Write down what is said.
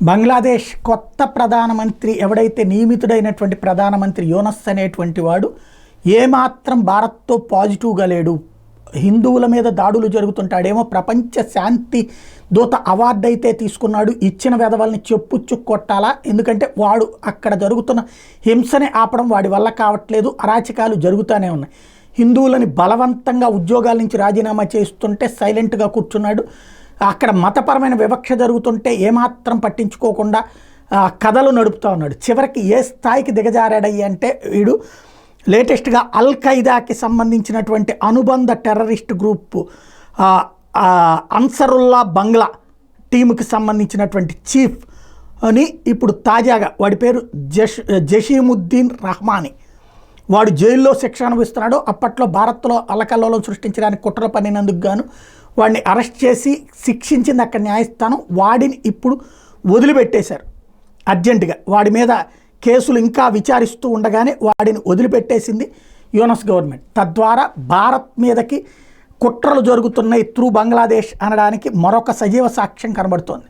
బంగ్లాదేశ్ కొత్త ప్రధానమంత్రి ఎవడైతే నియమితుడైనటువంటి ప్రధానమంత్రి యూనస్ అనేటువంటి వాడు ఏమాత్రం భారత్తో పాజిటివ్గా లేడు. హిందువుల మీద దాడులు జరుగుతుంటాడేమో ప్రపంచ శాంతి దూత అవార్డు అయితే తీసుకున్నాడు. ఇచ్చిన వెధవల్ని చెప్పుచ్చు కొట్టాలా, ఎందుకంటే వాడు అక్కడ జరుగుతున్న హింసని ఆపడం వాడి వల్ల కావట్లేదు. అరాచకాలు జరుగుతూనే ఉన్నాయి. హిందువులని బలవంతంగా ఉద్యోగాల నుంచి రాజీనామా చేస్తుంటే సైలెంట్గా కూర్చున్నాడు. అక్కడ మతపరమైన వివక్ష జరుగుతుంటే ఏమాత్రం పట్టించుకోకుండా కథలు నడుపుతూ ఉన్నాడు. చివరికి ఏ స్థాయికి దిగజారాడయ్యి అంటే వీడు లేటెస్ట్గా అల్ ఖైదాకి సంబంధించినటువంటి అనుబంధ టెర్రరిస్ట్ గ్రూప్ అన్సరుల్లా బంగ్లా టీముకి సంబంధించినటువంటి చీఫ్ అని ఇప్పుడు తాజాగా వాడి పేరు జషీముద్దీన్ రహమానీ. వాడు జైల్లో శిక్ష అనుభవిస్తున్నాడు. అప్పట్లో భారత్లో అల్లకల్లోలం సృష్టించడానికి కుట్ర పన్నినందుకు గాను వాడిని అరెస్ట్ చేసి శిక్షించింది అక్కడ న్యాయస్థానం. వాడిని ఇప్పుడు వదిలిపెట్టేశారు అర్జెంటుగా. వాడి మీద కేసులు ఇంకా విచారిస్తూ ఉండగానే వాడిని వదిలిపెట్టేసింది యూనస్ గవర్నమెంట్. తద్వారా భారత్ మీదకి కుట్రలు జరుగుతున్నాయి త్రూ బంగ్లాదేశ్ అనడానికి మరొక సజీవ సాక్ష్యం కనబడుతోంది.